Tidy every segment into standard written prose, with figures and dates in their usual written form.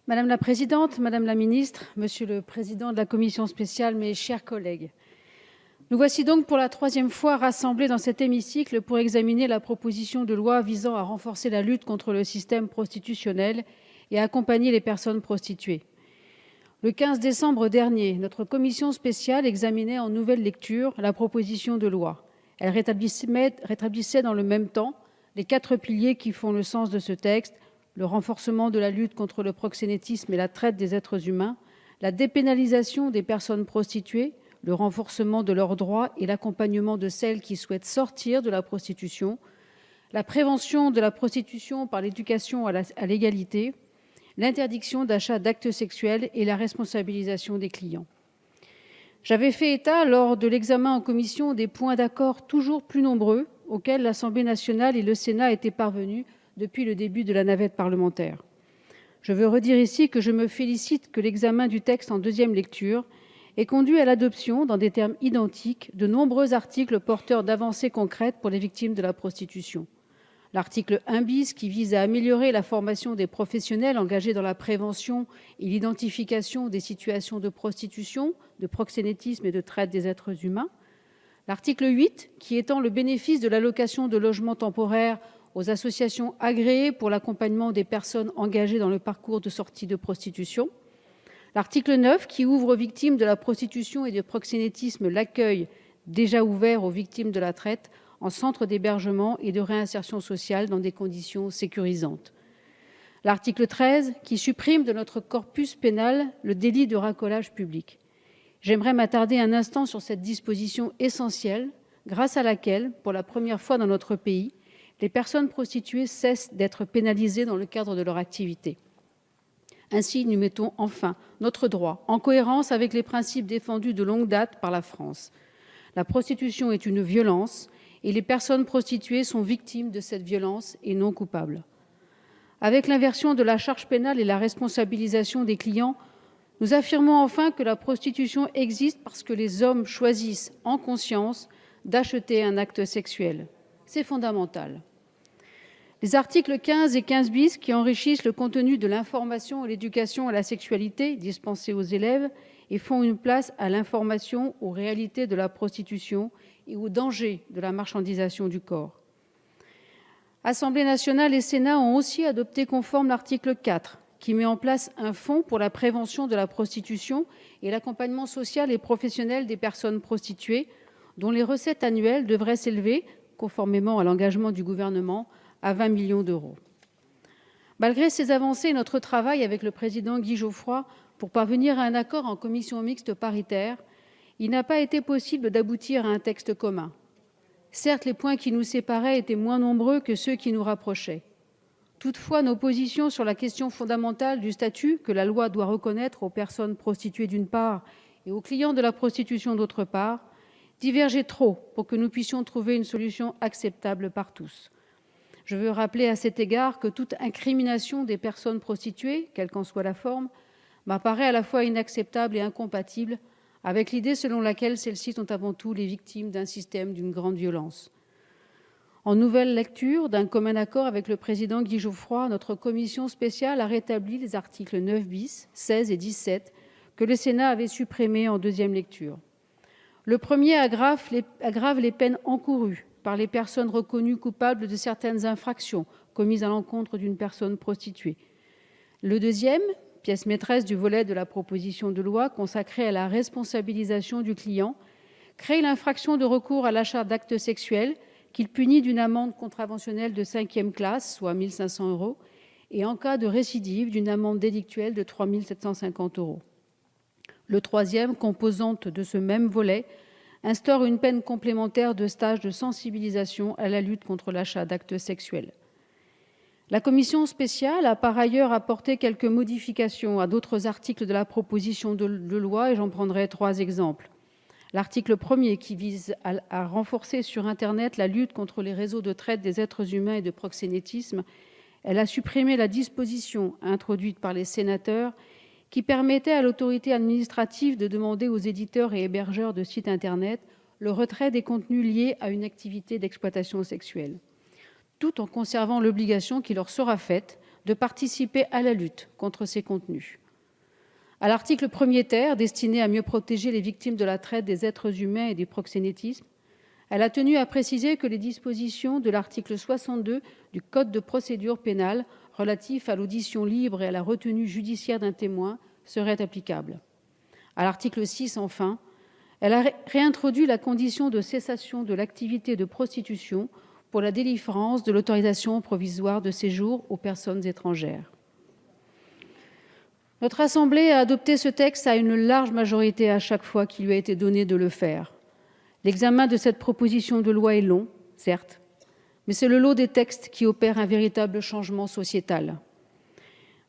Madame la présidente, madame la ministre, monsieur le président de la commission spéciale, mes chers collègues, nous voici donc pour la troisième fois rassemblés dans cet hémicycle pour examiner la proposition de loi visant à renforcer la lutte contre le système prostitutionnel et à accompagner les personnes prostituées. Le 15 décembre dernier, notre commission spéciale examinait en nouvelle lecture la proposition de loi. Elle rétablissait dans le même temps les 4 piliers qui font le sens de ce texte: le renforcement de la lutte contre le proxénétisme et la traite des êtres humains, la dépénalisation des personnes prostituées, le renforcement de leurs droits et l'accompagnement de celles qui souhaitent sortir de la prostitution, la prévention de la prostitution par l'éducation à l'égalité, l'interdiction d'achat d'actes sexuels et la responsabilisation des clients. J'avais fait état, lors de l'examen en commission, des points d'accord toujours plus nombreux auxquels l'Assemblée nationale et le Sénat étaient parvenus depuis le début de la navette parlementaire. Je veux redire ici que je me félicite que l'examen du texte en deuxième lecture ait conduit à l'adoption, dans des termes identiques, de nombreux articles porteurs d'avancées concrètes pour les victimes de la prostitution. L'article 1 bis, qui vise à améliorer la formation des professionnels engagés dans la prévention et l'identification des situations de prostitution, de proxénétisme et de traite des êtres humains. L'article 8, qui étend le bénéfice de l'allocation de logement temporaire aux associations agréées pour l'accompagnement des personnes engagées dans le parcours de sortie de prostitution. L'article 9, qui ouvre aux victimes de la prostitution et du proxénétisme l'accueil déjà ouvert aux victimes de la traite en centre d'hébergement et de réinsertion sociale dans des conditions sécurisantes. L'article 13, qui supprime de notre corpus pénal le délit de racolage public. J'aimerais m'attarder un instant sur cette disposition essentielle, grâce à laquelle, pour la première fois dans notre pays, les personnes prostituées cessent d'être pénalisées dans le cadre de leur activité. Ainsi, nous mettons enfin notre droit en cohérence avec les principes défendus de longue date par la France. La prostitution est une violence et les personnes prostituées sont victimes de cette violence et non coupables. Avec l'inversion de la charge pénale et la responsabilisation des clients, nous affirmons enfin que la prostitution existe parce que les hommes choisissent en conscience d'acheter un acte sexuel. C'est fondamental. Les articles 15 et 15 bis, qui enrichissent le contenu de l'information et l'éducation à la sexualité dispensée aux élèves et font une place à l'information aux réalités de la prostitution et aux dangers de la marchandisation du corps. Assemblée nationale et Sénat ont aussi adopté conforme l'article 4, qui met en place un fonds pour la prévention de la prostitution et l'accompagnement social et professionnel des personnes prostituées, dont les recettes annuelles devraient s'élever, conformément à l'engagement du Gouvernement, à 20 millions d'euros. Malgré ces avancées, notre travail avec le président Guy Geoffroy pour parvenir à un accord en commission mixte paritaire, il n'a pas été possible d'aboutir à un texte commun. Certes, les points qui nous séparaient étaient moins nombreux que ceux qui nous rapprochaient. Toutefois, nos positions sur la question fondamentale du statut que la loi doit reconnaître aux personnes prostituées d'une part et aux clients de la prostitution d'autre part divergeaient trop pour que nous puissions trouver une solution acceptable par tous. Je veux rappeler à cet égard que toute incrimination des personnes prostituées, quelle qu'en soit la forme, m'apparaît à la fois inacceptable et incompatible avec l'idée selon laquelle celles-ci sont avant tout les victimes d'un système d'une grande violence. En nouvelle lecture, d'un commun accord avec le président Guy Geoffroy, notre commission spéciale a rétabli les articles 9 bis, 16 et 17 que le Sénat avait supprimés en deuxième lecture. Le premier aggrave les peines encourues par les personnes reconnues coupables de certaines infractions commises à l'encontre d'une personne prostituée. Le deuxième, pièce maîtresse du volet de la proposition de loi consacré à la responsabilisation du client, crée l'infraction de recours à l'achat d'actes sexuels qu'il punit d'une amende contraventionnelle de 5e classe, soit 1 500 €, et en cas de récidive, d'une amende délictuelle de 3 750 €. Le troisième, composante de ce même volet, instaure une peine complémentaire de stage de sensibilisation à la lutte contre l'achat d'actes sexuels. La commission spéciale a par ailleurs apporté quelques modifications à d'autres articles de la proposition de loi, et j'en prendrai 3 exemples. L'article 1er, qui vise à renforcer sur Internet la lutte contre les réseaux de traite des êtres humains et de proxénétisme, elle a supprimé la disposition introduite par les sénateurs qui permettait à l'autorité administrative de demander aux éditeurs et hébergeurs de sites Internet le retrait des contenus liés à une activité d'exploitation sexuelle, tout en conservant l'obligation qui leur sera faite de participer à la lutte contre ces contenus. À l'article 1er ter, destiné à mieux protéger les victimes de la traite des êtres humains et du proxénétisme, elle a tenu à préciser que les dispositions de l'article 62 du Code de procédure pénale relatif à l'audition libre et à la retenue judiciaire d'un témoin seraient applicables. À l'article 6, enfin, elle a réintroduit la condition de cessation de l'activité de prostitution pour la délivrance de l'autorisation provisoire de séjour aux personnes étrangères. Notre Assemblée a adopté ce texte à une large majorité à chaque fois qu'il lui a été donné de le faire. L'examen de cette proposition de loi est long, certes, mais c'est le lot des textes qui opèrent un véritable changement sociétal.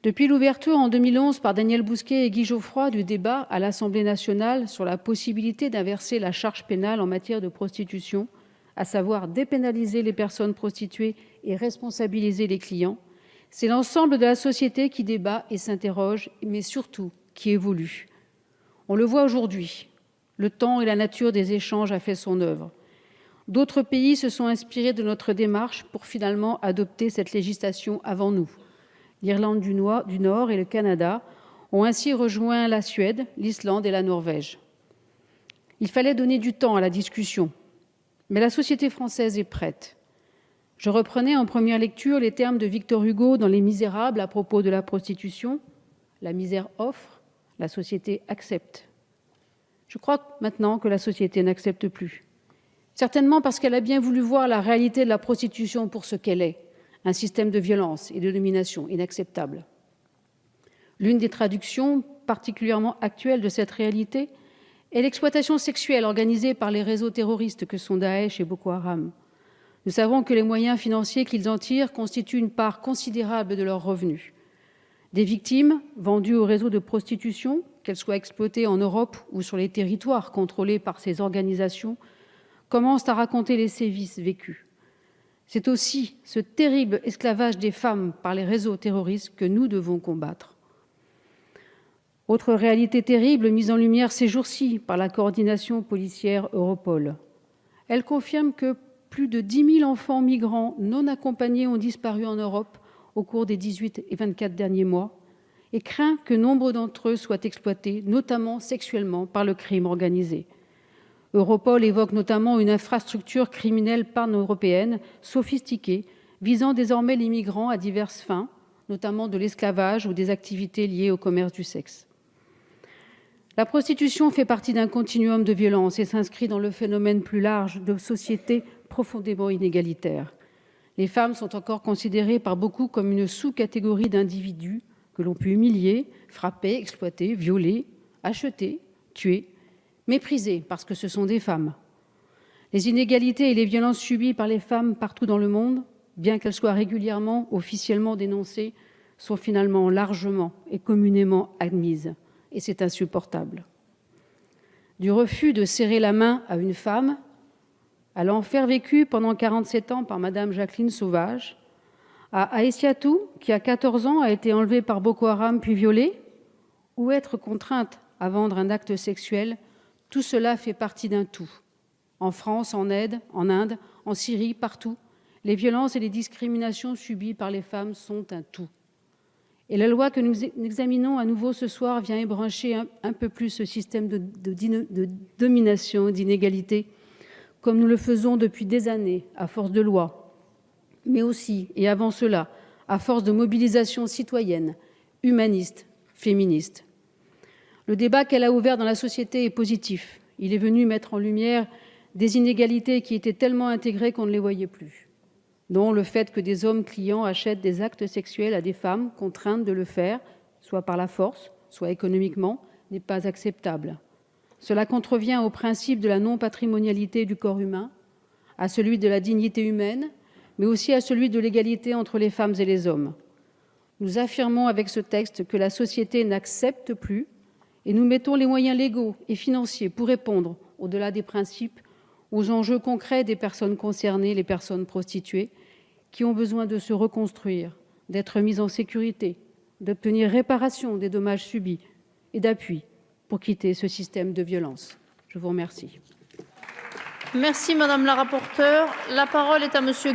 Depuis l'ouverture en 2011 par Daniel Bousquet et Guy Geoffroy du débat à l'Assemblée nationale sur la possibilité d'inverser la charge pénale en matière de prostitution, à savoir dépénaliser les personnes prostituées et responsabiliser les clients, c'est l'ensemble de la société qui débat et s'interroge, mais surtout qui évolue. On le voit aujourd'hui. Le temps et la nature des échanges a fait son œuvre. D'autres pays se sont inspirés de notre démarche pour finalement adopter cette législation avant nous. L'Irlande du Nord et le Canada ont ainsi rejoint la Suède, l'Islande et la Norvège. Il fallait donner du temps à la discussion, mais la société française est prête. Je reprenais en première lecture les termes de Victor Hugo dans Les Misérables à propos de la prostitution. La misère offre, la société accepte. Je crois maintenant que la société n'accepte plus. Certainement parce qu'elle a bien voulu voir la réalité de la prostitution pour ce qu'elle est, un système de violence et de domination inacceptable. L'une des traductions particulièrement actuelles de cette réalité est l'exploitation sexuelle organisée par les réseaux terroristes que sont Daesh et Boko Haram. Nous savons que les moyens financiers qu'ils en tirent constituent une part considérable de leurs revenus. Des victimes vendues aux réseaux de prostitution, qu'elles soient exploitées en Europe ou sur les territoires contrôlés par ces organisations, commencent à raconter les sévices vécus. C'est aussi ce terrible esclavage des femmes par les réseaux terroristes que nous devons combattre. Autre réalité terrible mise en lumière ces jours-ci par la coordination policière Europol. Elle confirme que plus de 10 000 enfants migrants non accompagnés ont disparu en Europe au cours des 18 et 24 derniers mois et craint que nombre d'entre eux soient exploités, notamment sexuellement, par le crime organisé. Europol évoque notamment une infrastructure criminelle pan-européenne sophistiquée, visant désormais les migrants à diverses fins, notamment de l'esclavage ou des activités liées au commerce du sexe. La prostitution fait partie d'un continuum de violence et s'inscrit dans le phénomène plus large de sociétés profondément inégalitaires. Les femmes sont encore considérées par beaucoup comme une sous-catégorie d'individus que l'on peut humilier, frapper, exploiter, violer, acheter, tuer, mépriser parce que ce sont des femmes. Les inégalités et les violences subies par les femmes partout dans le monde, bien qu'elles soient régulièrement, officiellement dénoncées, sont finalement largement et communément admises. Et c'est insupportable. Du refus de serrer la main à une femme, à l'enfer vécu pendant 47 ans par Madame Jacqueline Sauvage, à Aïssatou, qui à 14 ans a été enlevée par Boko Haram puis violée, ou être contrainte à vendre un acte sexuel, tout cela fait partie d'un tout. En France, en Inde, en Syrie, partout, les violences et les discriminations subies par les femmes sont un tout. Et la loi que nous examinons à nouveau ce soir vient ébrancher un peu plus ce système de domination, d'inégalité, comme nous le faisons depuis des années, à force de lois, mais aussi, et avant cela, à force de mobilisation citoyenne, humaniste, féministe. Le débat qu'elle a ouvert dans la société est positif. Il est venu mettre en lumière des inégalités qui étaient tellement intégrées qu'on ne les voyait plus, dont le fait que des hommes clients achètent des actes sexuels à des femmes contraintes de le faire, soit par la force, soit économiquement, n'est pas acceptable. Cela contrevient au principe de la non-patrimonialité du corps humain, à celui de la dignité humaine, mais aussi à celui de l'égalité entre les femmes et les hommes. Nous affirmons avec ce texte que la société n'accepte plus et nous mettons les moyens légaux et financiers pour répondre, au-delà des principes, aux enjeux concrets des personnes concernées, les personnes prostituées, qui ont besoin de se reconstruire, d'être mises en sécurité, d'obtenir réparation des dommages subis et d'appui pour quitter ce système de violence. Je vous remercie. Merci Madame la rapporteure. La parole est à Monsieur